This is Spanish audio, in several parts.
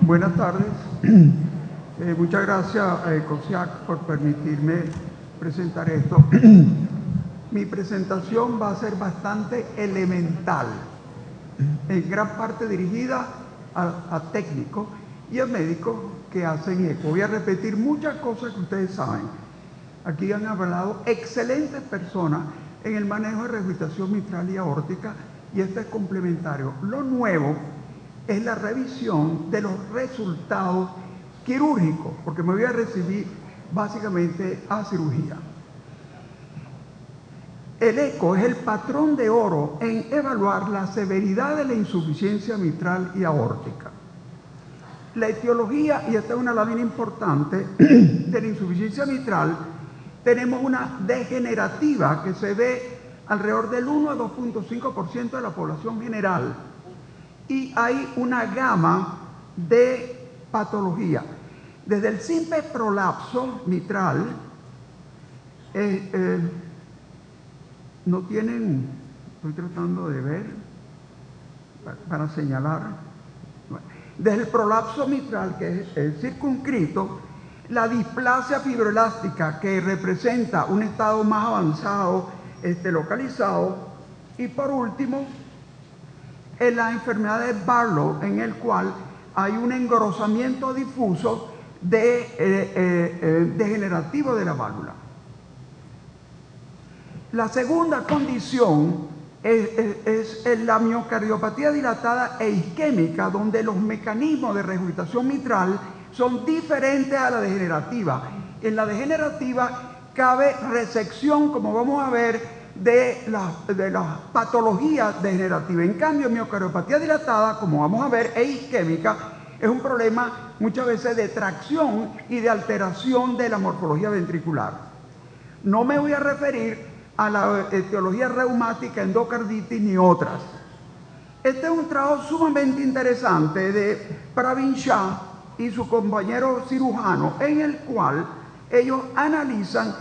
Buenas tardes. Muchas gracias, COSIAC, por permitirme presentar esto. Mi presentación va a ser bastante elemental, en gran parte dirigida a técnicos y a médicos que hacen eco. Voy a repetir muchas cosas que ustedes saben. Aquí han hablado excelentes personas en el manejo de regurgitación mitral y aórtica, y esto es complementario. Lo nuevo es la revisión de los resultados quirúrgicos, porque me voy a recibir básicamente a cirugía. El eco es el patrón de oro en evaluar la severidad de la insuficiencia mitral y aórtica. La etiología, y esta es una lámina importante, de la insuficiencia mitral, tenemos una degenerativa que se ve alrededor del 1 a 2.5% de la población general, y hay una gama de patología, desde el simple prolapso mitral. No tienen, estoy tratando de ver para señalar, desde el prolapso mitral, que es el circunscrito, la displasia fibroelástica, que representa un estado más avanzado localizado, y por último en la enfermedad de Barlow, en el cual hay un engrosamiento difuso degenerativo de la válvula. La segunda condición es la miocardiopatía dilatada e isquémica, donde los mecanismos de regurgitación mitral son diferentes a la degenerativa. En la degenerativa cabe resección, como vamos a ver, de la patología degenerativa. En cambio, miocardiopatía dilatada, como vamos a ver, e isquémica, es un problema muchas veces de tracción y de alteración de la morfología ventricular. No me voy a referir a la etiología reumática, endocarditis ni otras. Este es un trabajo sumamente interesante de Pravin Shah y su compañero cirujano, en el cual ellos analizan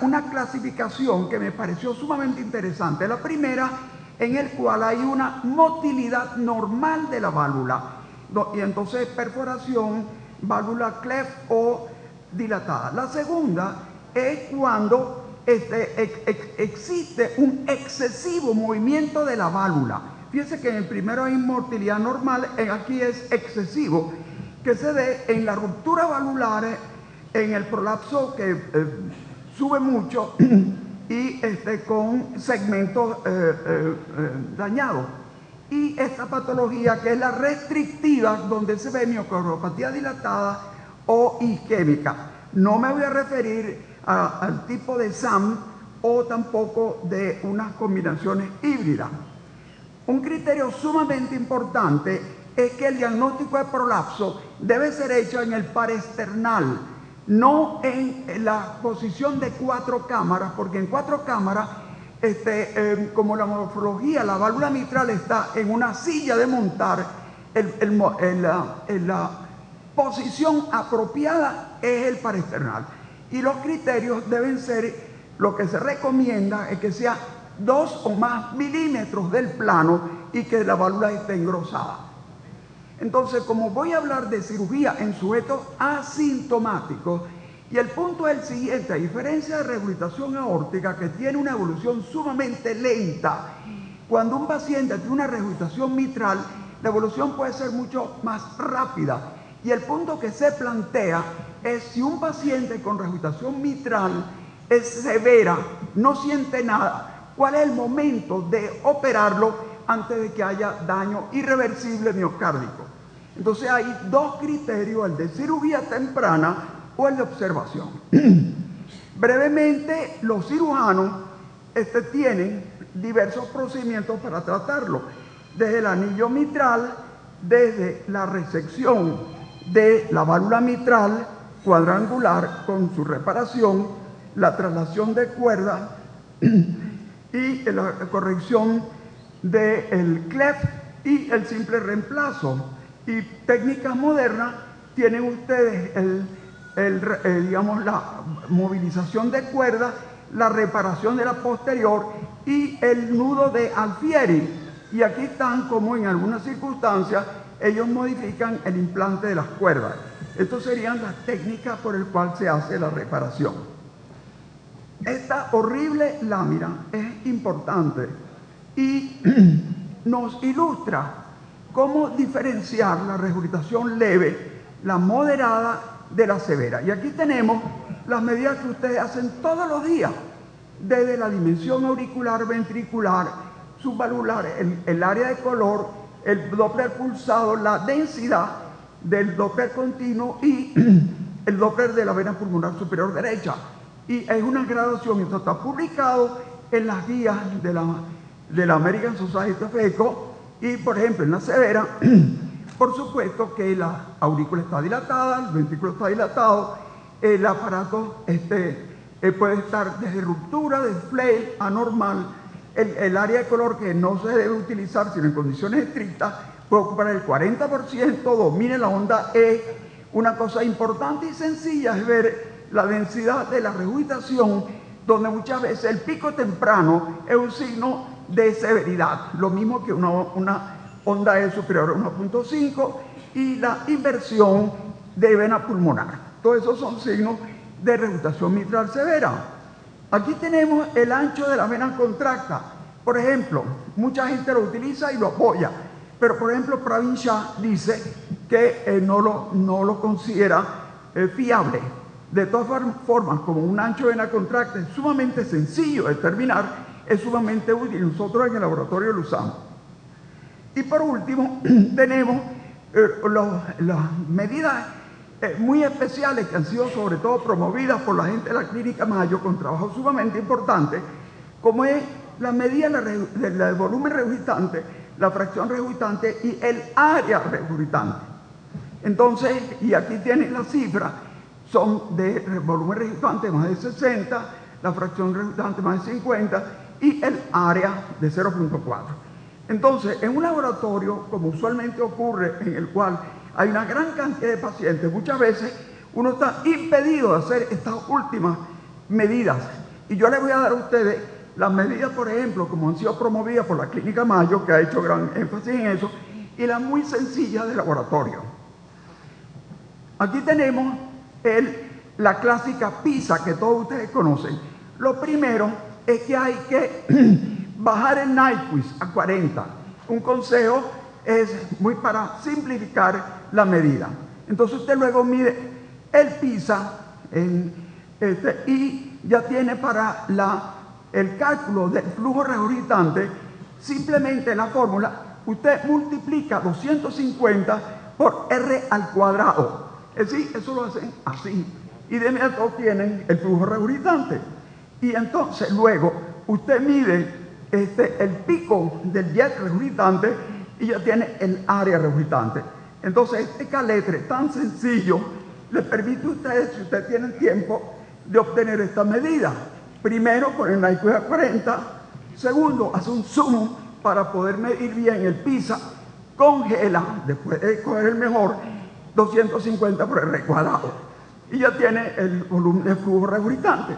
una clasificación que me pareció sumamente interesante. La primera, en el cual hay una motilidad normal de la válvula, y entonces perforación, válvula cleft o dilatada. La segunda es cuando existe un excesivo movimiento de la válvula. Fíjense que en el primero hay motilidad normal, aquí es excesivo, que se ve en la ruptura valvular, en el prolapso que sube mucho y con segmentos dañados. Y esta patología, que es la restrictiva, donde se ve miocardiopatía dilatada o isquémica. No me voy a referir al tipo de SAM o tampoco de unas combinaciones híbridas. Un criterio sumamente importante es que el diagnóstico de prolapso debe ser hecho en el paresternal, no en la posición de 4 cámaras, porque en 4 cámaras, como la morfología, la válvula mitral está en una silla de montar, la posición apropiada es el paresternal. Y los criterios deben ser, lo que se recomienda es que sea 2 o más milímetros del plano y que la válvula esté engrosada. Entonces, como voy a hablar de cirugía en sujetos asintomáticos, y el punto es el siguiente: a diferencia de regurgitación aórtica, que tiene una evolución sumamente lenta, cuando un paciente tiene una regurgitación mitral, la evolución puede ser mucho más rápida. Y el punto que se plantea es, si un paciente con regurgitación mitral es severa, no siente nada, ¿cuál es el momento de operarlo antes de que haya daño irreversible miocárdico? Entonces hay 2 criterios, el de cirugía temprana o el de observación. Brevemente, los cirujanos tienen diversos procedimientos para tratarlo, desde el anillo mitral, desde la resección de la válvula mitral cuadrangular con su reparación, la traslación de cuerda y la corrección del cleft y el simple reemplazo. Y técnicas modernas tienen ustedes digamos, la movilización de cuerda, la reparación de la posterior y el nudo de Alfieri. Y aquí están, como en algunas circunstancias, ellos modifican el implante de las cuerdas. Estas serían las técnicas por las cuales se hace la reparación. Esta horrible lámina es importante y nos ilustra cómo diferenciar la regurgitación leve, la moderada, de la severa. Y aquí tenemos las medidas que ustedes hacen todos los días, desde la dimensión auricular, ventricular, subvalvular, el área de color, el Doppler pulsado, la densidad del Doppler continuo y el Doppler de la vena pulmonar superior derecha. Y es una graduación, esto está publicado en las guías de la American Society of Echo. Y por ejemplo en la severa, por supuesto que la aurícula está dilatada, el ventrículo está dilatado, el aparato puede estar desde ruptura, de flail, anormal, el área de color que no se debe utilizar sino en condiciones estrictas puede ocupar el 40%, domine la onda E. Una cosa importante y sencilla es ver la densidad de la regurgitación, donde muchas veces el pico temprano es un signo de severidad, lo mismo que una onda E superior a 1.5 y la inversión de vena pulmonar. Todos esos son signos de regurgitación mitral severa. Aquí tenemos el ancho de la vena contracta. Por ejemplo, mucha gente lo utiliza y lo apoya, pero por ejemplo Pravin Shah dice que no lo considera fiable. De todas formas, como un ancho de vena contracta es sumamente sencillo de determinar, es sumamente útil. Nosotros en el laboratorio lo usamos. Y por último, tenemos las medidas muy especiales que han sido sobre todo promovidas por la gente de la Clínica Mayo con trabajo sumamente importante, como es la medida del volumen regurgitante, la fracción regurgitante y el área regurgitante. Entonces, y aquí tienen las cifras, son de volumen regurgitante más de 60, la fracción regurgitante más de 50 y el área de 0.4. Entonces, en un laboratorio, como usualmente ocurre, en el cual hay una gran cantidad de pacientes, muchas veces uno está impedido de hacer estas últimas medidas. Y yo les voy a dar a ustedes las medidas, por ejemplo, como han sido promovidas por la Clínica Mayo, que ha hecho gran énfasis en eso, y las muy sencillas de laboratorio. Aquí tenemos la clásica PISA que todos ustedes conocen. Lo primero es que hay que bajar el Nyquist a 40. Un consejo es muy para simplificar la medida. Entonces usted luego mide el PISA y ya tiene para el cálculo del flujo regurgitante, simplemente la fórmula, usted multiplica 250 por R al cuadrado. Es decir, eso lo hacen así. Y de inmediato tienen el flujo regurgitante. Y entonces luego usted mide el pico del jet regurgitante y ya tiene el área regurgitante. Entonces este caletre tan sencillo les permite a ustedes, si ustedes tienen tiempo, de obtener esta medida. Primero, poner el Nyquist a 40. Segundo, hace un zoom para poder medir bien el PISA. Congela, después de escoger el mejor, 250 por R cuadrado. Y ya tiene el volumen de flujo regurgitante.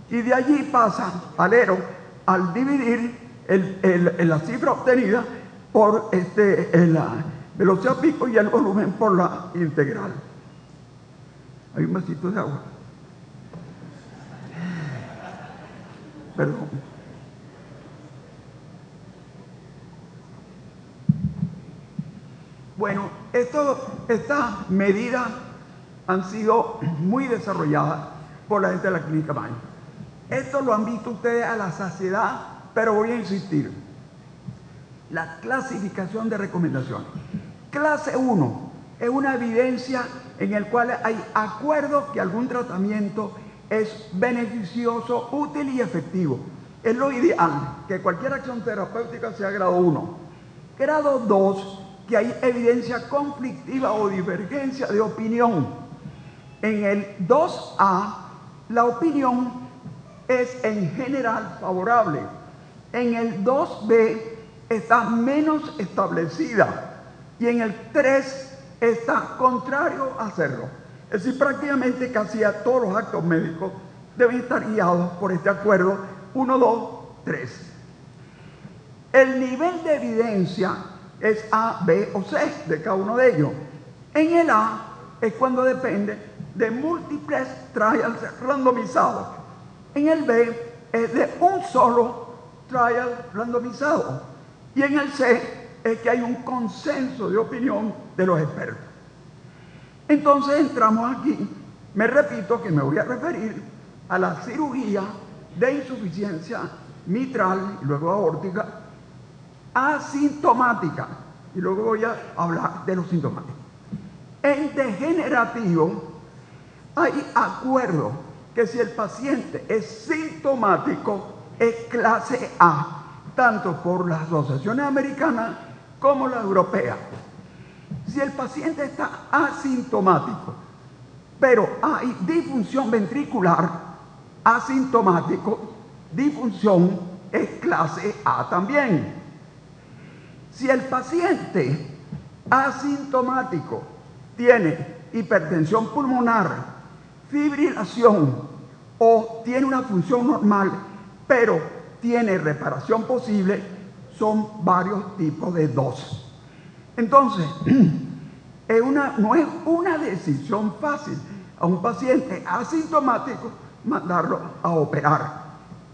Y de allí pasa al ERO al dividir la cifra obtenida por la velocidad pico y el volumen por la integral. Hay un vasito de agua. Perdón. Bueno, estas medidas han sido muy desarrolladas por la gente de la Clínica Mayo. Esto lo han visto ustedes a la saciedad, pero voy a insistir. La clasificación de recomendaciones. Clase 1 es una evidencia en la cual hay acuerdo que algún tratamiento es beneficioso, útil y efectivo. Es lo ideal, que cualquier acción terapéutica sea grado 1. Grado 2, que hay evidencia conflictiva o divergencia de opinión. En el 2A, la opinión es en general favorable. En el 2B está menos establecida y en el 3 está contrario a hacerlo. Es decir, prácticamente casi a todos los actos médicos deben estar guiados por este acuerdo 1, 2, 3. El nivel de evidencia es A, B o C de cada uno de ellos. En el A es cuando depende de múltiples trials randomizados. En el B es de un solo trial randomizado. Y en el C es que hay un consenso de opinión de los expertos. Entonces entramos aquí, me repito que me voy a referir a la cirugía de insuficiencia mitral y luego aórtica asintomática, y luego voy a hablar de los sintomáticos. En degenerativo hay acuerdo que si el paciente es sintomático es clase A, tanto por las asociaciones americanas como la europea. Si el paciente está asintomático, pero hay disfunción ventricular, asintomático, disfunción es clase A también. Si el paciente asintomático tiene hipertensión pulmonar, fibrilación o tiene una función normal, pero tiene reparación posible, son varios tipos de dosis. Entonces, no es una decisión fácil a un paciente asintomático mandarlo a operar.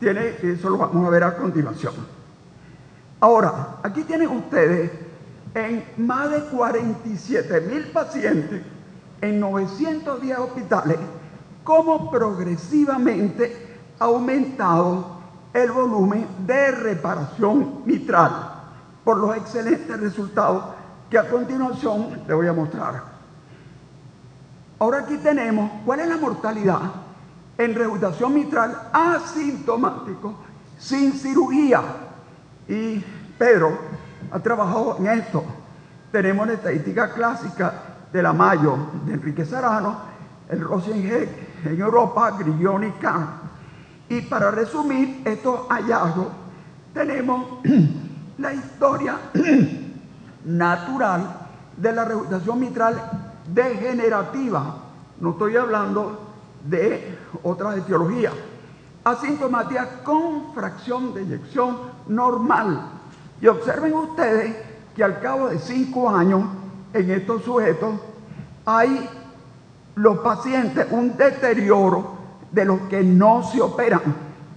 Eso lo vamos a ver a continuación. Ahora, aquí tienen ustedes en más de 47,000 pacientes en 910 hospitales cómo progresivamente ha aumentado el volumen de reparación mitral por los excelentes resultados que a continuación les voy a mostrar. Ahora aquí tenemos cuál es la mortalidad en regurgitación mitral asintomático sin cirugía. Y Pedro ha trabajado en esto. Tenemos la estadística clásica de la Mayo de Enrique Serrano, el Rosenheck en Europa, Grillon y Kahn. Y para resumir estos hallazgos, tenemos la historia natural de la regurgitación mitral degenerativa. No estoy hablando de otras etiologías. Asintomática con fracción de eyección normal. Y observen ustedes que al cabo de 5 años en estos sujetos hay los pacientes un deterioro de los que no se operan,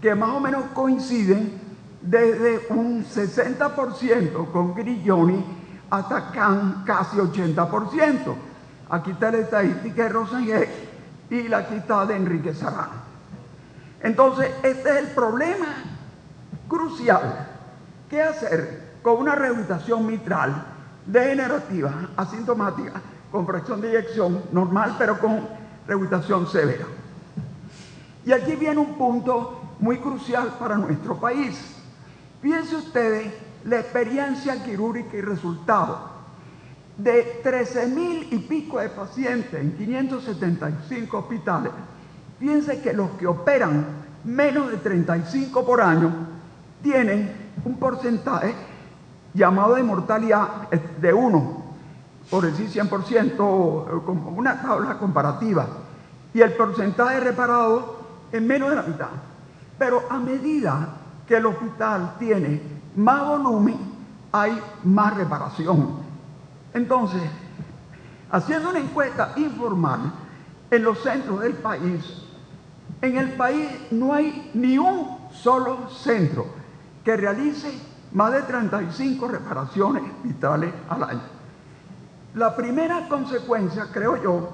que más o menos coinciden desde un 60% con Grilloni hasta casi 80%. Aquí está la estadística de Rosenheck y la aquí está de Enrique Serrano. Entonces, este es el problema crucial. ¿Qué hacer con una regurgitación mitral degenerativa, asintomática, con fracción de eyección normal, pero con regurgitación severa? Y aquí viene un punto muy crucial para nuestro país. Fíjense ustedes la experiencia quirúrgica y resultados de 13,000 y pico de pacientes en 575 hospitales. Fíjense que los que operan menos de 35 por año tienen un porcentaje llamado de mortalidad de 1, por decir 100%, como una tabla comparativa. Y el porcentaje reparado es menos de la mitad. Pero a medida que el hospital tiene más volumen, hay más reparación. Entonces, haciendo una encuesta informal en los centros del país, en el país no hay ni un solo centro que realice más de 35 reparaciones vitrales al año. La primera consecuencia, creo yo,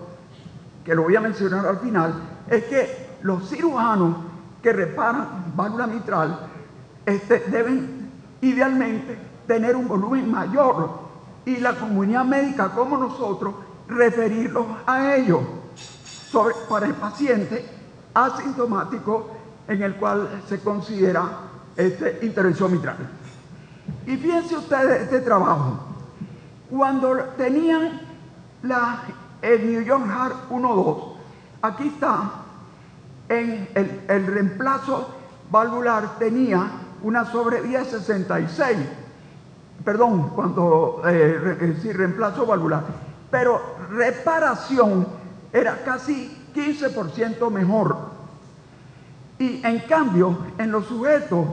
que lo voy a mencionar al final, es que los cirujanos que reparan válvula mitral deben idealmente tener un volumen mayor y la comunidad médica como nosotros referirlos a ellos para el paciente asintomático en el cual se considera intervención mitral. Y fíjense ustedes este trabajo. Cuando tenían el New York Heart 1-2, aquí está, en el reemplazo valvular tenía una sobrevida de 66. Perdón, reemplazo valvular. Pero reparación era casi 15% mejor. Y en cambio, en los sujetos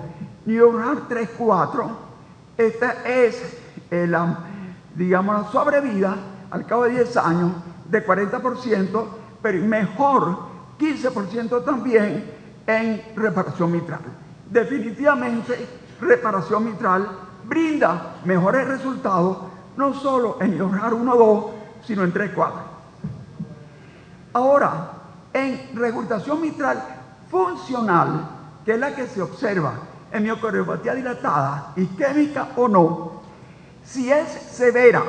New York Heart 3-4, esta es digamos, la sobrevida al cabo de 10 años de 40%, pero mejor 15% también en reparación mitral. Definitivamente, reparación mitral brinda mejores resultados, no solo en lograr 1 o 2, sino en 3 o 4. Ahora, en regurgitación mitral funcional, que es la que se observa en miocardiopatía dilatada, isquémica o no, si es severa,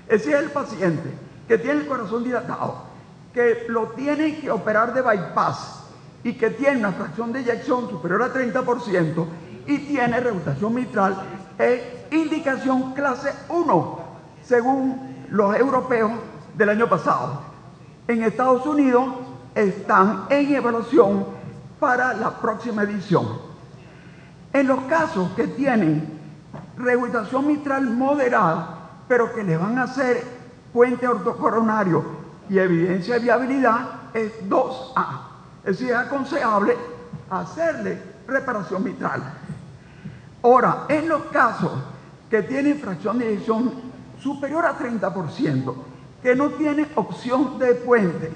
es decir, el paciente que tiene el corazón dilatado, que lo tienen que operar de bypass y que tiene una fracción de eyección superior a 30% y tiene regurgitación mitral, es indicación clase 1, según los europeos del año pasado. En Estados Unidos están en evaluación para la próxima edición. En los casos que tienen regurgitación mitral moderada, pero que le van a hacer puente ortocoronario y evidencia de viabilidad, es 2A. Es decir, es aconsejable hacerle reparación mitral. Ahora, en los casos que tienen fracción de eyección superior a 30%, que no tienen opción de puente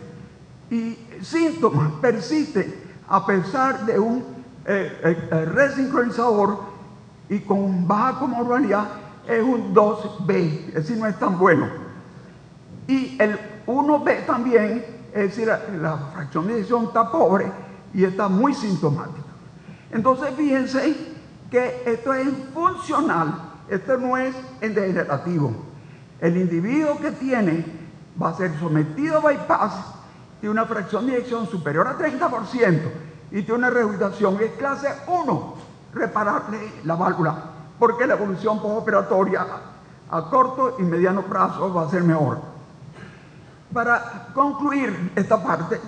y síntomas persisten a pesar de un resincronizador y con baja comorbilidad, es un 2B, es decir, no es tan bueno. Y el 1B también, es decir, la fracción de eyección está pobre y está muy sintomática. Entonces, fíjense que esto es funcional, esto no es en degenerativo. El individuo que tiene va a ser sometido a bypass, tiene una fracción de eyección superior a 30% y tiene una regurgitación que es clase 1, repararle la válvula, porque la evolución postoperatoria a corto y mediano plazo va a ser mejor. Para concluir esta parte,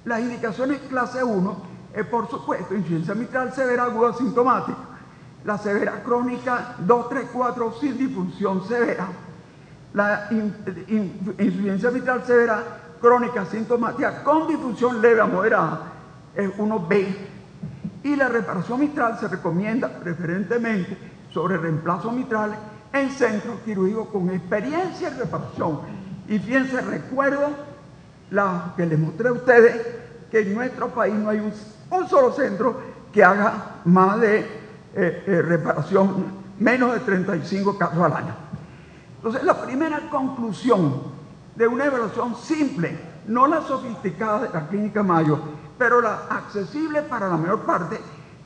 las indicaciones clase 1 es, por supuesto, insuficiencia mitral severa aguda sintomática, la severa crónica 2, 3, 4 sin disfunción severa, la insuficiencia mitral severa crónica sintomática con disfunción leve a moderada es 1B, y la reparación mitral se recomienda preferentemente sobre reemplazo mitral en centros quirúrgicos con experiencia en reparación. Y fíjense, recuerdo la que les mostré a ustedes, que en nuestro país no hay un solo centro que haga más de reparación, menos de 35 casos al año. Entonces, la primera conclusión de una evaluación simple, no la sofisticada de la Clínica Mayo, pero la accesible para la mayor parte,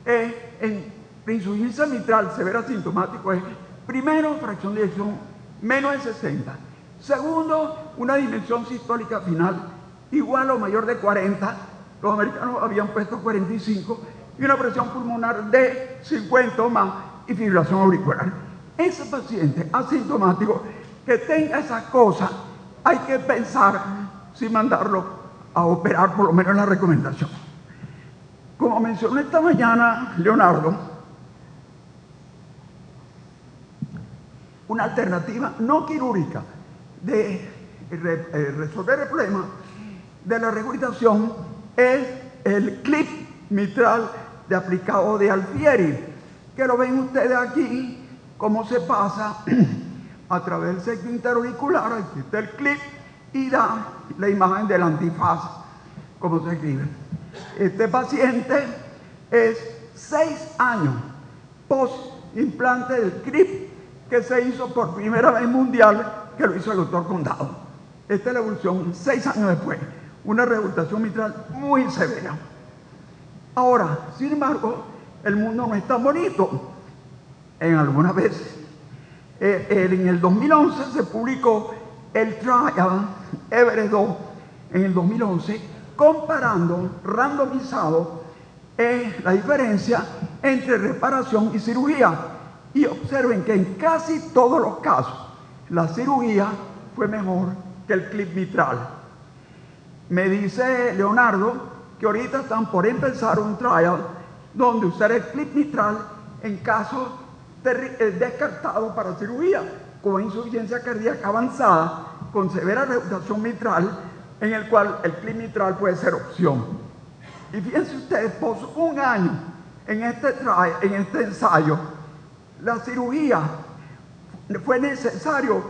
es en insuficiencia mitral severa sintomático, es primero, fracción de eyección menos de 60. Segundo, una dimensión sistólica final igual o mayor de 40, los americanos habían puesto 45, y una presión pulmonar de 50 o más y fibrilación auricular. Ese paciente asintomático que tenga esas cosas, hay que pensar si mandarlo a operar, por lo menos en la recomendación. Como mencionó esta mañana Leonardo, una alternativa no quirúrgica de resolver el problema de la regurgitación es el clip mitral de aplicado de Alfieri, que lo ven ustedes aquí, cómo se pasa a través del septo interauricular. Aquí está el clip y da la imagen del antifaz, como se escribe. Este paciente es 6 años post implante del clip, que se hizo por primera vez mundial, que lo hizo el doctor Condado. Esta es la evolución 6 años después, una regurgitación mitral muy severa. Ahora, sin embargo, el mundo no es tan bonito. En algunas veces, en el 2011 se publicó el trial Everest 2, en el 2011, comparando, randomizado, la diferencia entre reparación y cirugía. Y observen que en casi todos los casos, la cirugía fue mejor que el clip mitral. Me dice Leonardo que ahorita están por empezar un trial donde usar el clip mitral en casos descartados para cirugía, con insuficiencia cardíaca avanzada, con severa regurgitación mitral, en el cual el clip mitral puede ser opción. Y fíjense ustedes, por 1 año en este ensayo, la cirugía fue necesario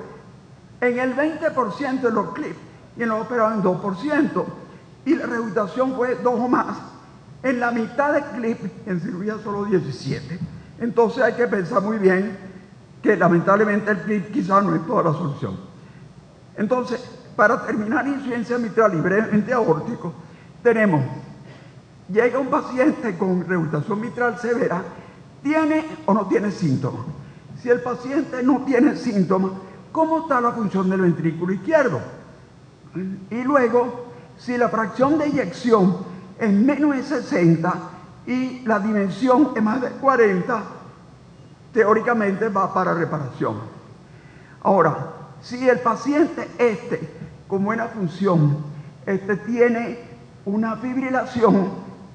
en el 20% de los clips y en los operados en 2%, y la rehabilitación fue 2 o más. En la mitad de clips, en cirugía solo 17. Entonces hay que pensar muy bien que lamentablemente el clip quizás no es toda la solución. Entonces, para terminar insuficiencia mitral y brevemente aórtico, tenemos, llega un paciente con rehabilitación mitral severa, ¿tiene o no tiene síntomas? Si el paciente no tiene síntomas, ¿cómo está la función del ventrículo izquierdo? Y luego, si la fracción de eyección es menos de 60 y la dimensión es más de 40, teóricamente va para reparación. Ahora, si el paciente con buena función, tiene una fibrilación,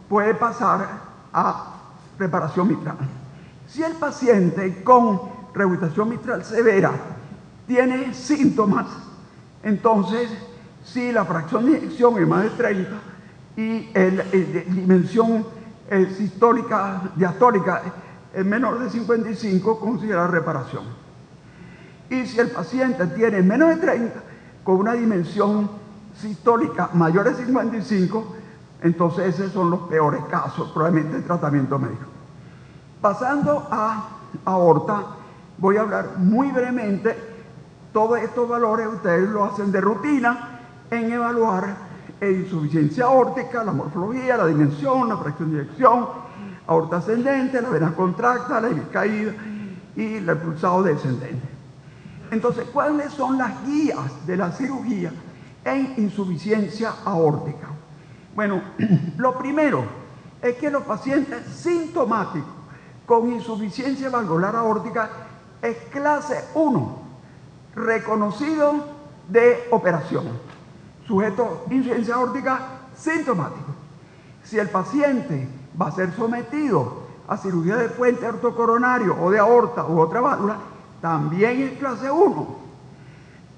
puede pasar a reparación mitral. Si el paciente con rehabilitación mitral severa tiene síntomas, entonces, si la fracción de eyección es más de 30 y la dimensión sistólica, diastólica es menor de 55, considera reparación. Y si el paciente tiene menos de 30 con una dimensión sistólica mayor de 55, entonces esos son los peores casos, probablemente el tratamiento médico. Pasando a aorta, voy a hablar muy brevemente. Todos estos valores ustedes lo hacen de rutina en evaluar insuficiencia aórtica, la morfología, la dimensión, la fracción de eyección, aorta ascendente, la vena contracta, la ibis caída y el pulsado descendente. Entonces, ¿cuáles son las guías de la cirugía en insuficiencia aórtica? Bueno, lo primero es que los pacientes sintomáticos con insuficiencia valvular aórtica es clase 1, reconocido de operación. Sujeto insuficiencia aórtica sintomático. Si el paciente va a ser sometido a cirugía de puente ortocoronario o de aorta u otra válvula, también es clase 1.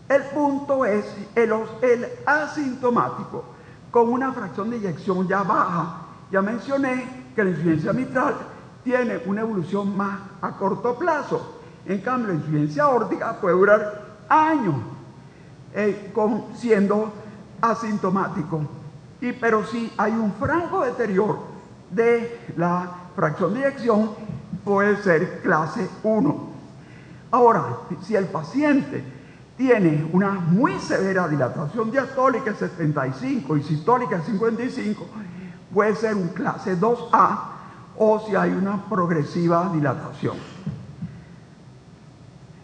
El punto es el asintomático con una fracción de eyección ya baja. Ya mencioné que la insuficiencia mitral tiene una evolución más a corto plazo. En cambio, la insuficiencia aórtica puede durar años siendo asintomático. Pero si hay un franco deterioro de la fracción de eyección, puede ser clase 1. Ahora, si el paciente tiene una muy severa dilatación diastólica 75 y sistólica 55, puede ser un clase 2A o si hay una progresiva dilatación.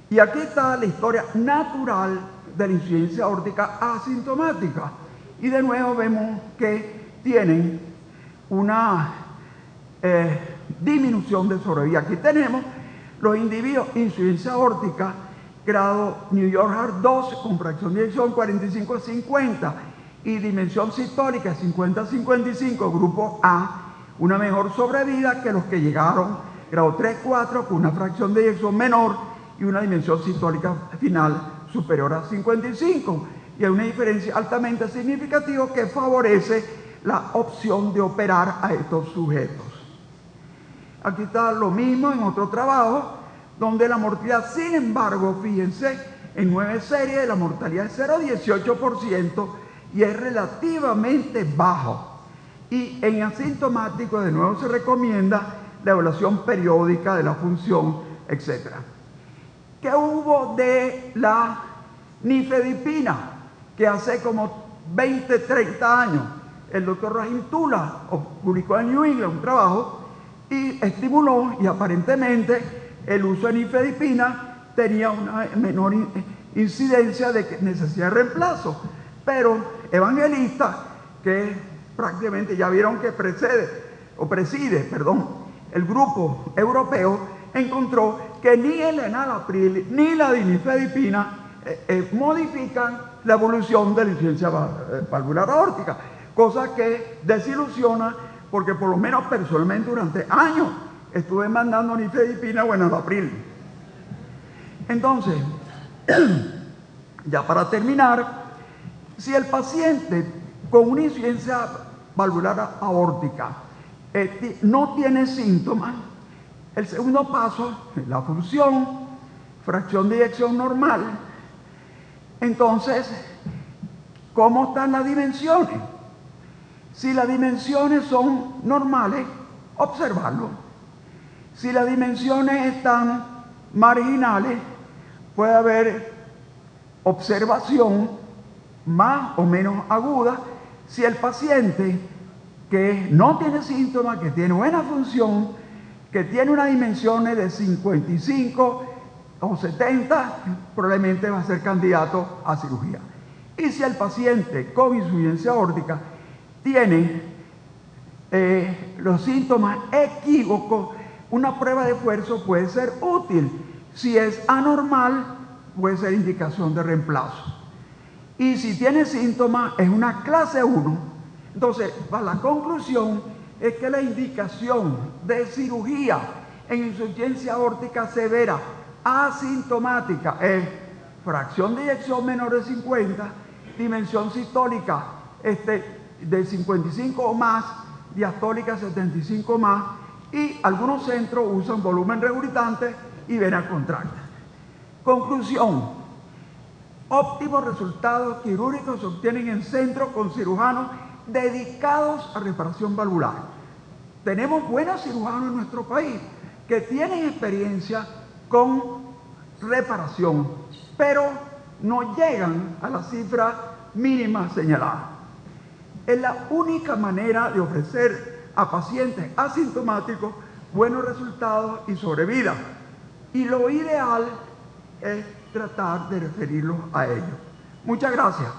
Y aquí está la historia natural de la insuficiencia aórtica asintomática. Y de nuevo vemos que tienen una disminución de sobrevida. Aquí tenemos los individuos insuficiencia aórtica grado New York Heart 2 con fracción de eyección 45-50 y dimensión sistólica 50-55, grupo A, una mejor sobrevida que los que llegaron grado 3-4 con una fracción de eyección menor y una dimensión sistólica final superior a 55. Y hay una diferencia altamente significativa que favorece la opción de operar a estos sujetos. Aquí está lo mismo en otro trabajo, donde la mortalidad, sin embargo, fíjense, en 9 series la mortalidad es 0,18% y es relativamente bajo. Y en asintomático, de nuevo, se recomienda la evaluación periódica de la función, etc. ¿Qué hubo de la nifedipina? Que hace como 20, 30 años el doctor Rahim Tula publicó en New England un trabajo y estimuló, y aparentemente el uso de nifedipina tenía una menor incidencia de necesidad de reemplazo. Pero evangelistas, que prácticamente ya vieron que preside el grupo europeo, encontró que ni el enalapril ni la nifedipina modifican la evolución de la insuficiencia valvular aórtica, cosa que desilusiona porque por lo menos personalmente durante años estuve mandando nifedipina o enalapril. Entonces, ya para terminar, si el paciente con una insuficiencia valvular aórtica no tiene síntomas, el segundo paso es la función, fracción de eyección normal. Entonces, ¿cómo están las dimensiones? Si las dimensiones son normales, observarlo. Si las dimensiones están marginales, puede haber observación más o menos aguda. Si el paciente que no tiene síntomas, que tiene buena función, que tiene unas dimensiones de 55 o 70, probablemente va a ser candidato a cirugía. Y si el paciente con insuficiencia aórtica tiene los síntomas equívocos, una prueba de esfuerzo puede ser útil. Si es anormal, puede ser indicación de reemplazo. Y si tiene síntomas, es una clase 1. Entonces, para la conclusión es que la indicación de cirugía en insuficiencia aórtica severa asintomática es fracción de eyección menor de 50, dimensión sistólica de 55 o más, diastólica 75 más, y algunos centros usan volumen regurgitante y vena contracta. Conclusión: óptimos resultados quirúrgicos se obtienen en centros con cirujanos dedicados a reparación valvular. Tenemos buenos cirujanos en nuestro país que tienen experiencia con reparación, pero no llegan a la cifra mínima señalada. Es la única manera de ofrecer a pacientes asintomáticos buenos resultados y sobrevida. Y lo ideal es tratar de referirlos a ellos. Muchas gracias.